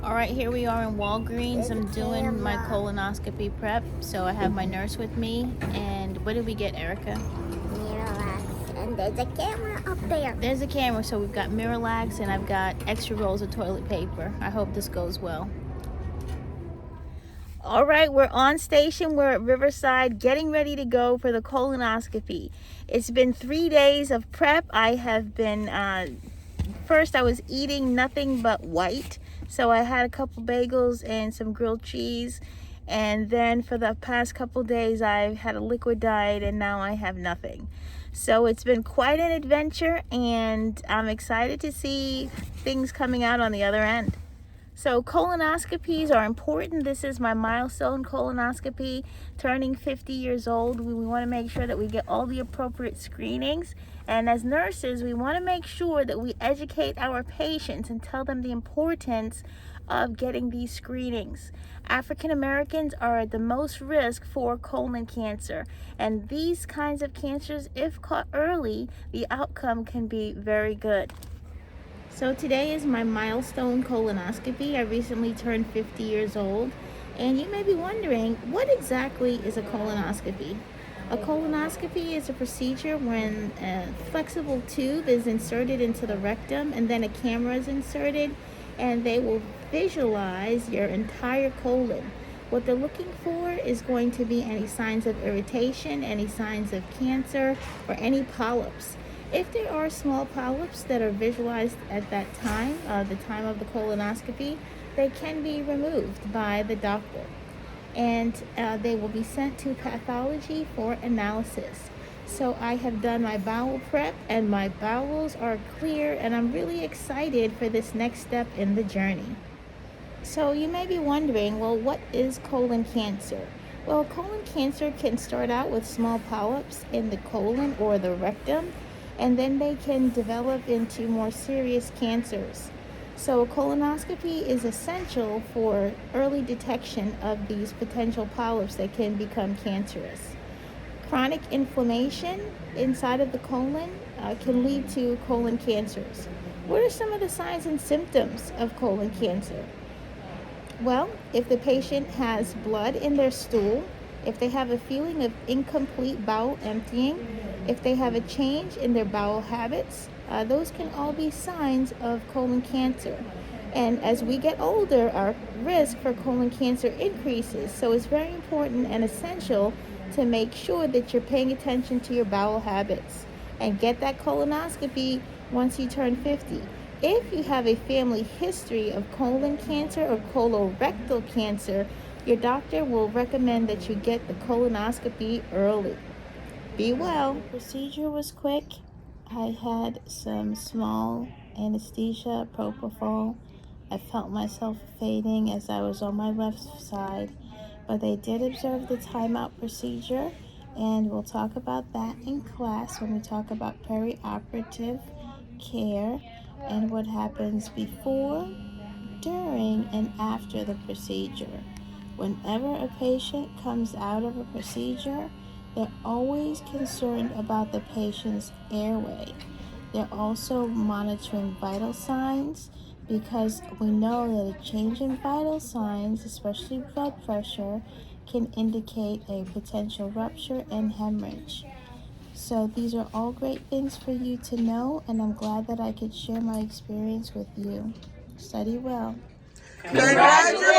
All right, here we are in Walgreens. I'm doing my colonoscopy prep. So I have my nurse with me. And what did we get, Erica? Miralax. And there's a camera up there. There's a camera. So we've got Miralax and I've got extra rolls of toilet paper. I hope this goes well. All right, we're on station. We're at Riverside getting ready to go for the colonoscopy. It's been 3 days of prep. I have been, first I was eating nothing but white. So I had a couple bagels and some grilled cheese. And then for the past couple days, I've had a liquid diet and now I have nothing. So it's been quite an adventure and I'm excited to see things coming out on the other end. So colonoscopies are important. This is my milestone colonoscopy, turning 50 years old. We want to make sure that we get all the appropriate screenings. And as nurses, we want to make sure that we educate our patients and tell them the importance of getting these screenings. African Americans are at the most risk for colon cancer. And these kinds of cancers, if caught early, the outcome can be very good. So today is my milestone colonoscopy. I recently turned 50 years old. And you may be wondering, what exactly is a colonoscopy? A colonoscopy is a procedure when a flexible tube is inserted into the rectum and then a camera is inserted and they will visualize your entire colon. What they're looking for is going to be any signs of irritation, any signs of cancer, or any polyps. If there are small polyps that are visualized at that time, the time of the colonoscopy, they can be removed by the doctor. And they will be sent to pathology for analysis. So I have done my bowel prep and my bowels are clear and I'm really excited for this next step in the journey. So you may be wondering, well, what is colon cancer? Well, colon cancer can start out with small polyps in the colon or the rectum, and then they can develop into more serious cancers. So a colonoscopy is essential for early detection of these potential polyps that can become cancerous. Chronic inflammation inside of the colon can lead to colon cancers. What are some of the signs and symptoms of colon cancer? Well, if the patient has blood in their stool, if they have a feeling of incomplete bowel emptying, if they have a change in their bowel habits, those can all be signs of colon cancer. And as we get older, our risk for colon cancer increases. So it's very important and essential to make sure that you're paying attention to your bowel habits and get that colonoscopy once you turn 50. If you have a family history of colon cancer or colorectal cancer, your doctor will recommend that you get the colonoscopy early. Be well. The procedure was quick. I had some small anesthesia, propofol. I felt myself fading as I was on my left side, but they did observe the timeout procedure, and we'll talk about that in class when we talk about perioperative care and what happens before, during, and after the procedure. Whenever a patient comes out of a procedure, they're always concerned about the patient's airway. They're also monitoring vital signs because we know that a change in vital signs, especially blood pressure, can indicate a potential rupture and hemorrhage. So these are all great things for you to know, and I'm glad that I could share my experience with you. Study well. Congratulations!